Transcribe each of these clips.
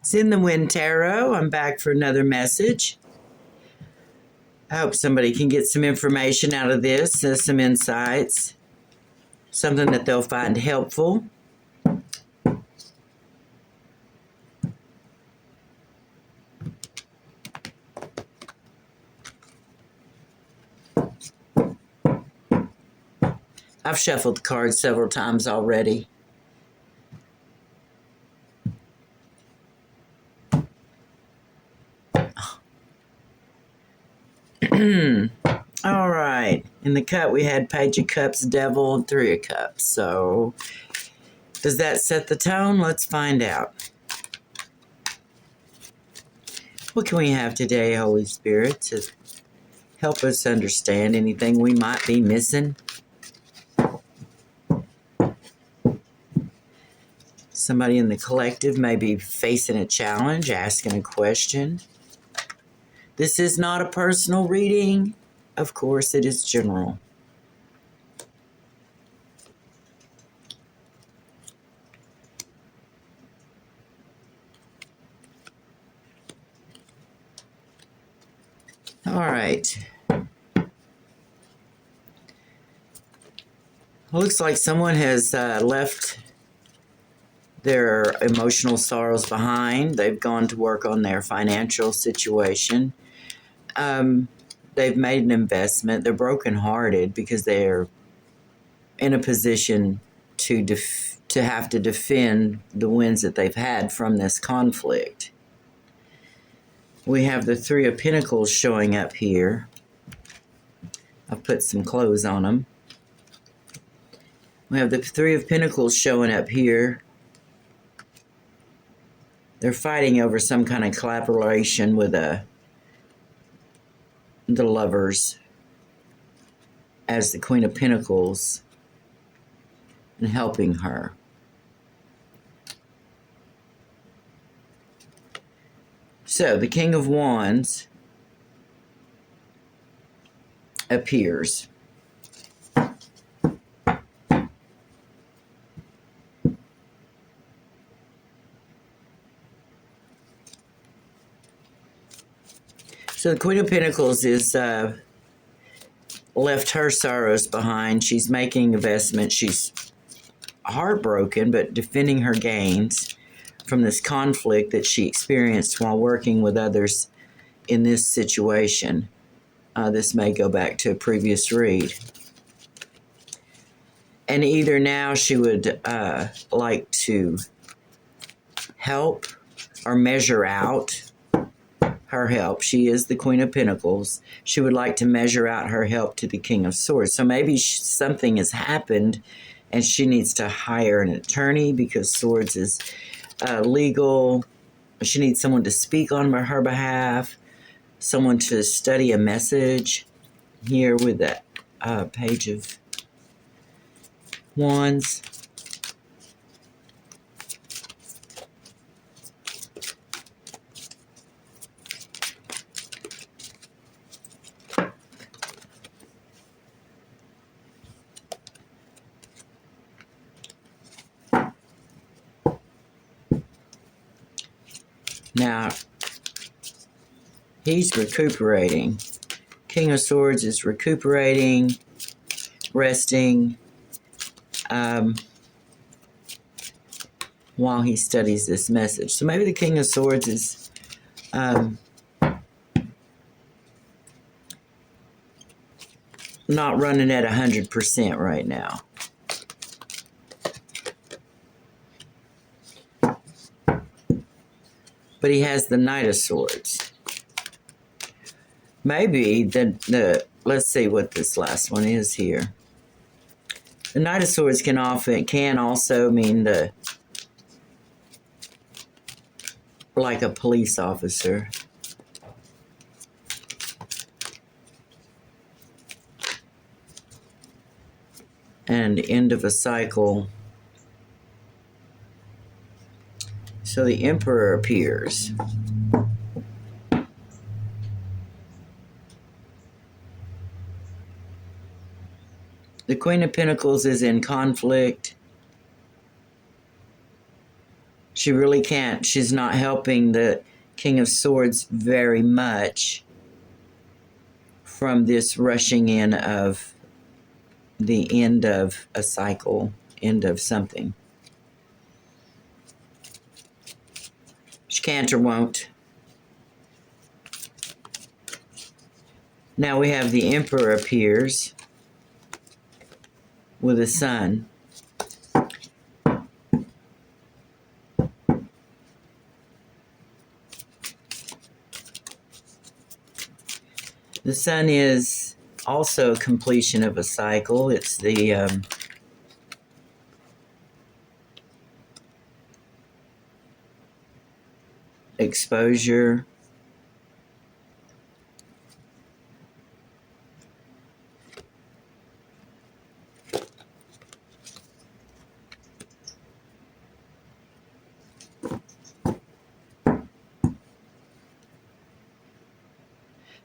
It's in the Wind Tarot. I'm back for another message. I hope somebody can get some information out of this, some insights, something that they'll find helpful. I've shuffled the cards several times already. All right. In the cup, we had Page of Cups, Devil, and Three of Cups. So, does that set the tone? Let's find out. What can we have today, Holy Spirit, to help us understand anything we might be missing? Somebody in the collective may be facing a challenge, asking a question. This is not a personal reading. Of course, it is general. All right. Looks like someone has left their emotional sorrows behind. They've gone to work on their financial situation. They've made an investment. They're brokenhearted because they're in a position to have to defend the wins that they've had from this conflict. We have the Three of Pentacles showing up here. I've put some clothes on them. We have the Three of Pentacles showing up here. They're fighting over some kind of collaboration with the lovers as the Queen of Pentacles and helping her. So the King of Wands appears. So the Queen of Pentacles is left her sorrows behind. She's making investments. She's heartbroken, but defending her gains from this conflict that she experienced while working with others in this situation. This may go back to a previous read. And either now she would like to help or measure out her help. She is the Queen of Pentacles. She would like to measure out her help to the King of Swords. So maybe something has happened and she needs to hire an attorney because Swords is legal. She needs someone to speak on her behalf, someone to study a message here with that Page of Wands. Now, he's recuperating. King of Swords is recuperating, resting, while he studies this message. So maybe the King of Swords is not running at 100% right now. But he has the Knight of Swords. Maybe let's see what this last one is here. The Knight of Swords can also mean like a police officer. And end of a cycle. So the Emperor appears. The Queen of Pentacles is in conflict. She really can't. She's not helping the King of Swords very much from this rushing in of the end of a cycle, end of something. She can't or won't. Now we have the Emperor appears with a sun. The sun is also completion of a cycle. It's the exposure.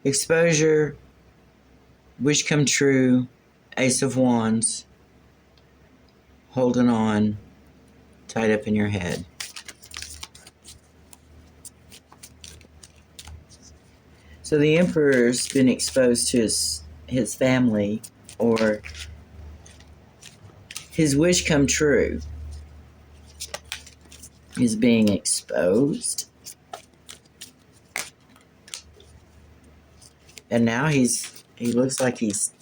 Exposure, wish come true, Ace of Wands, holding on, tied up in your head. So the Emperor's been exposed to his family, or his wish come true is being exposed. And now he looks like he's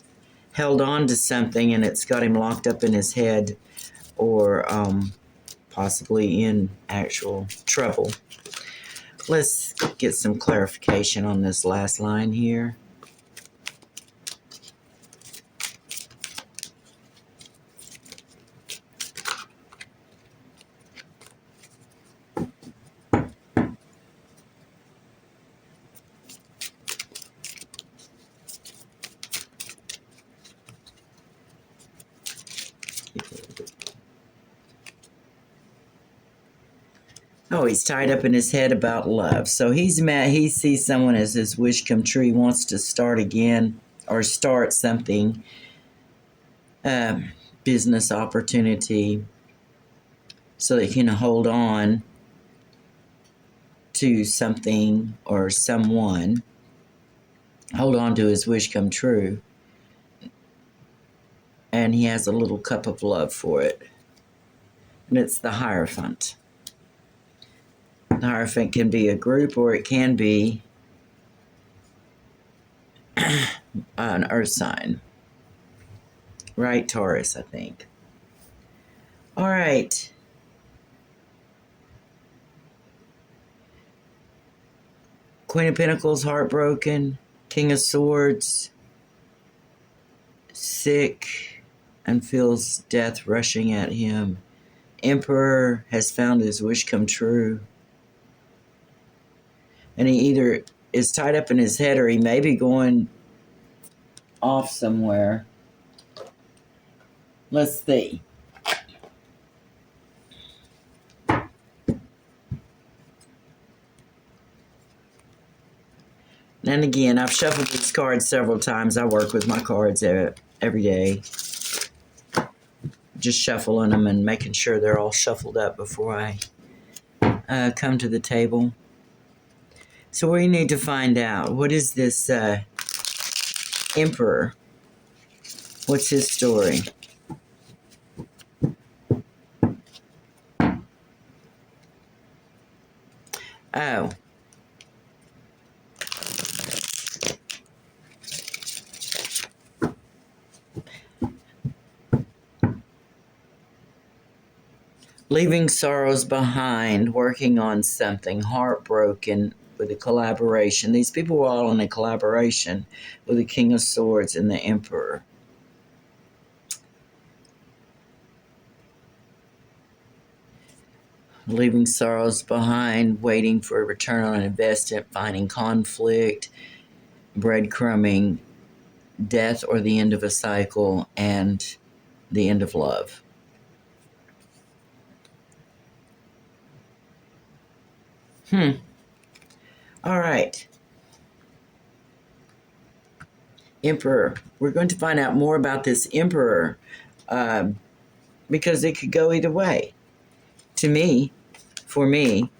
held on to something and it's got him locked up in his head, or possibly in actual trouble. Let's get some clarification on this last line here. Oh, he's tied up in his head about love. So he's mad. He sees someone as his wish come true. He wants to start again or start something, business opportunity, so that he can hold on to something or someone, hold on to his wish come true. And he has a little cup of love for it. And it's the Hierophant. The Hierophant can be a group, or it can be an earth sign. Right, Taurus, I think. All right. Queen of Pentacles, heartbroken. King of Swords, sick and feels death rushing at him. Emperor has found his wish come true. And he either is tied up in his head, or he may be going off somewhere. Let's see. And again, I've shuffled these cards several times. I work with my cards every day. Just shuffling them and making sure they're all shuffled up before I come to the table. So we need to find out, what is this Emperor? What's his story? Oh. Leaving sorrows behind, working on something, heartbroken with a collaboration. These people were all in a collaboration with the King of Swords and the Emperor. Leaving sorrows behind, waiting for a return on investment, finding conflict, breadcrumbing, death or the end of a cycle, and the end of love. All right. Emperor. We're going to find out more about this Emperor because it could go either way. To me, for me.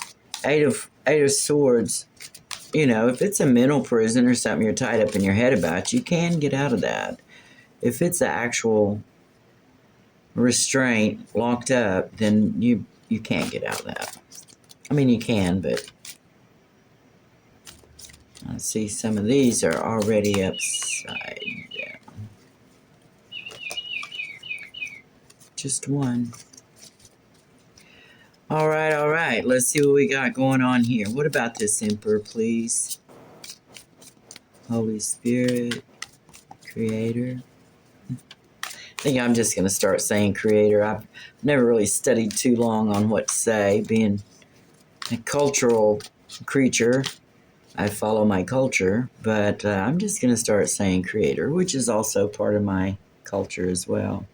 Eight of Swords, you know, if it's a mental prison or something you're tied up in your head about, you can get out of that. If it's an actual restraint, locked up, then you can't get out of that. I mean, you can, but I see some of these are already upside down. Just one. All right. Let's see what we got going on here. What about this Emperor, please? Holy Spirit, Creator. I think I'm just going to start saying Creator. I've never really studied too long on what to say. Being a cultural creature, I follow my culture, but I'm just going to start saying Creator, which is also part of my culture as well.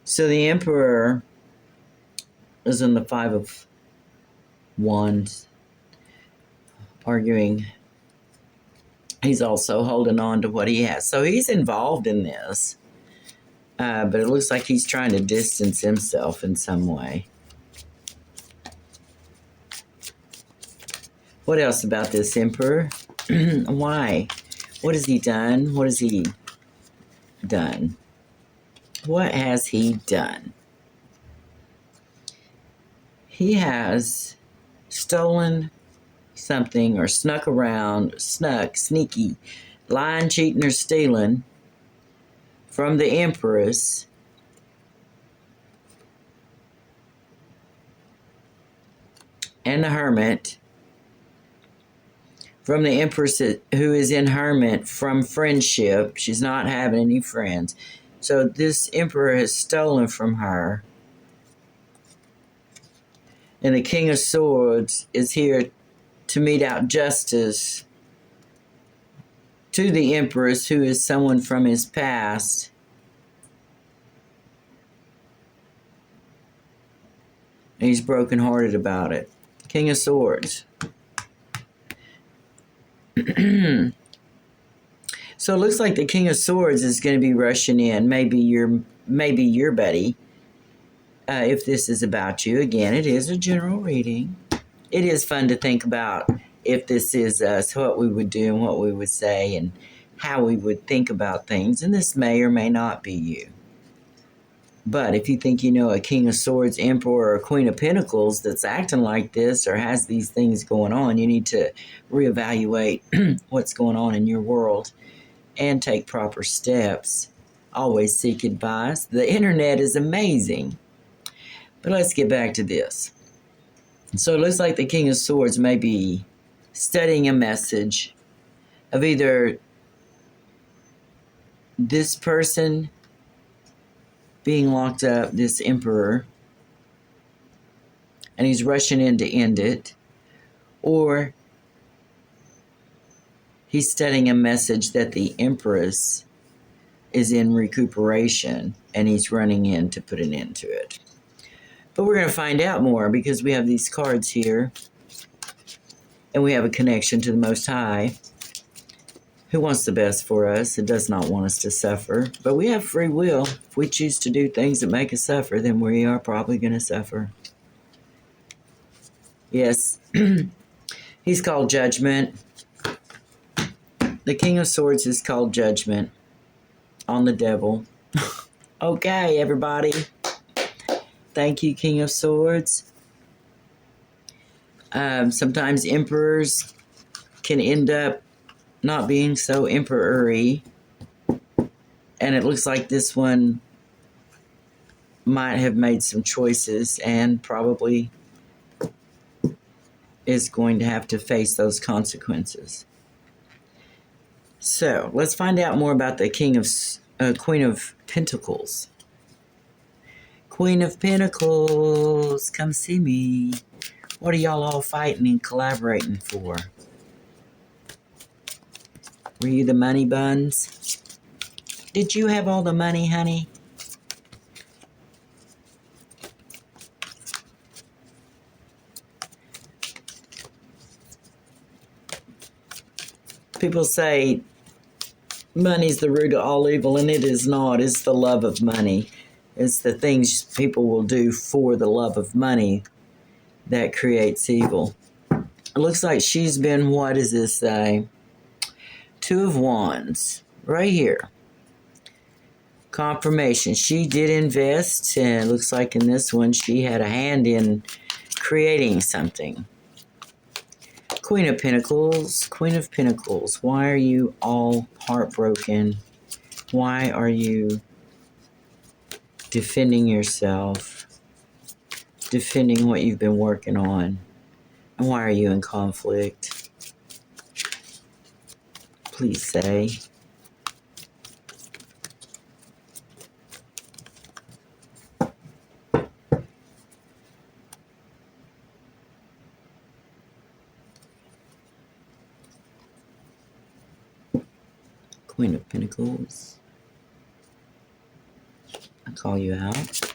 So the Emperor is in the Five of Wands, arguing. He's also holding on to what he has. So he's involved in this, but it looks like he's trying to distance himself in some way. What else about this Emperor? Why? What has he done? What has he done? What has he done? He has stolen something or sneaky, lying, cheating, or stealing from the Empress and the Hermit, from the Empress who is in Hermit from friendship. She's not having any friends. So this Emperor has stolen from her. And the King of Swords is here to mete out justice to the Empress, who is someone from his past. And he's brokenhearted about it. King of Swords. So it looks like the King of Swords is going to be rushing in. Maybe your buddy. If this is about you. Again, it is a general reading. It is fun to think about if this is us, what we would do and what we would say and how we would think about things. And this may or may not be you. But if you think you know a King of Swords, Emperor, or Queen of Pentacles that's acting like this or has these things going on, you need to reevaluate what's going on in your world and take proper steps. Always seek advice. The internet is amazing. But let's get back to this. So it looks like the King of Swords may be studying a message of either this person being locked up, this Emperor, and he's rushing in to end it, or he's studying a message that the Empress is in recuperation and he's running in to put an end to it. But we're going to find out more because we have these cards here and we have a connection to the Most High who wants the best for us and does not want us to suffer. But we have free will. If we choose to do things that make us suffer, then we are probably going to suffer. Yes, he's called Judgment. The King of Swords is called Judgment on the devil. Okay, everybody. Thank you, King of Swords. Sometimes emperors can end up not being so emperor-y. And it looks like this one might have made some choices and probably is going to have to face those consequences. So, let's find out more about the Queen of Pentacles. Queen of Pentacles, come see me. What are y'all all fighting and collaborating for? Were you the money buns? Did you have all the money, honey? People say money's the root of all evil, and it is not. It's the love of money. It's the things people will do for the love of money that creates evil. It looks like she's been, what does this say? Two of Wands, right here. Confirmation. She did invest, and it looks like in this one she had a hand in creating something. Queen of Pentacles. Queen of Pentacles. Why are you all heartbroken? Why are you defending yourself? Defending what you've been working on? And why are you in conflict? Please say. Queen of Pentacles. I call you out.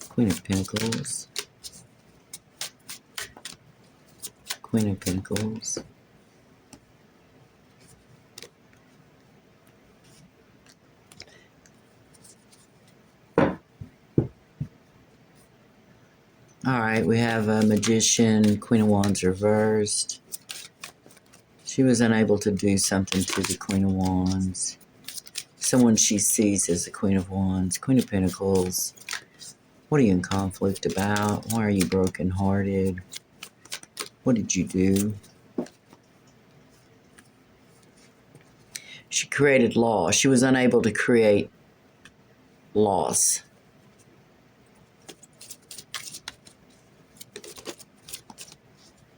Queen of Pentacles. Queen of Pentacles. Alright, we have a Magician, Queen of Wands reversed. She was unable to do something to the Queen of Wands. Someone she sees as the Queen of Wands. Queen of Pentacles. What are you in conflict about? Why are you brokenhearted? What did you do? She created loss. She was unable to create loss.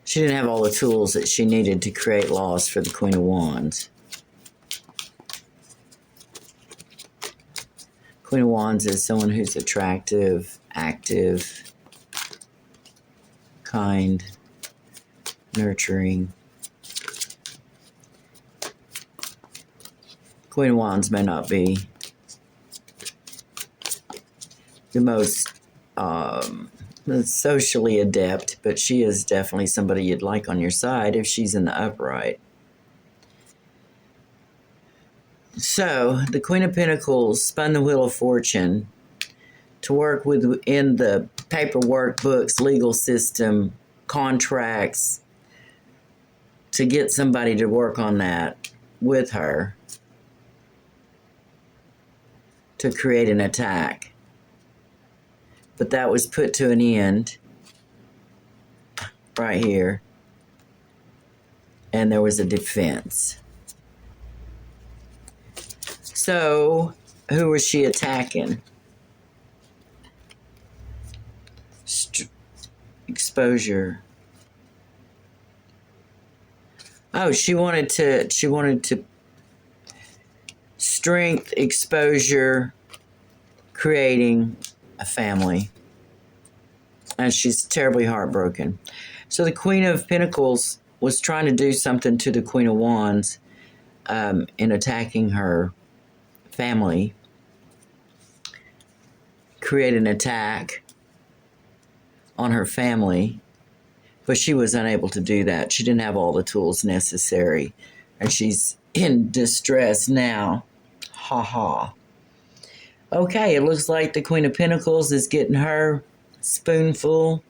She didn't have all the tools that she needed to create loss for the Queen of Wands. Queen of Wands is someone who's attractive, active, kind, nurturing. Queen of Wands may not be the most socially adept, but she is definitely somebody you'd like on your side if she's in the upright. So, the Queen of Pentacles spun the Wheel of Fortune to work within the paperwork, books, legal system, contracts, to get somebody to work on that with her to create an attack. But that was put to an end right here. And there was a defense. So, who was she attacking? Exposure. Oh, she wanted to strength, exposure, creating a family. And she's terribly heartbroken. So the Queen of Pentacles was trying to do something to the Queen of Wands in attacking her family, create an attack on her family, but she was unable to do that. She didn't have all the tools necessary, and she's in distress now. Ha ha. Okay, it looks like the Queen of Pentacles is getting her spoonful.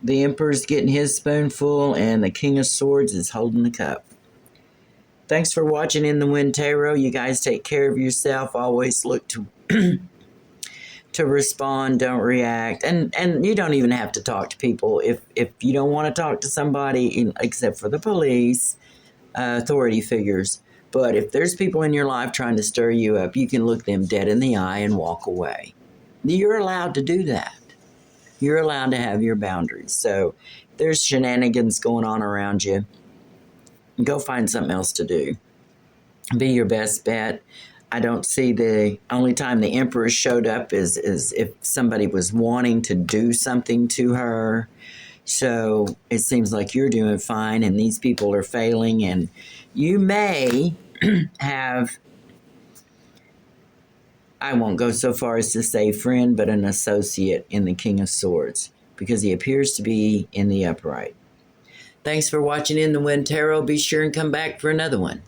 The Emperor's getting his spoonful, and the King of Swords is holding the cup. Thanks for watching In the Wind Tarot. You guys take care of yourself. Always look to to respond. Don't react. And you don't even have to talk to people if you don't want to talk to somebody, except for the police, authority figures. But if there's people in your life trying to stir you up, you can look them dead in the eye and walk away. You're allowed to do that. You're allowed to have your boundaries. So if there's shenanigans going on around you, go find something else to do. Be your best bet. I don't see the only time the Emperor showed up is if somebody was wanting to do something to her. So it seems like you're doing fine and these people are failing, and you may have, I won't go so far as to say friend, but an associate in the King of Swords, because he appears to be in the upright. Thanks for watching In the Wind Tarot. Be sure and come back for another one.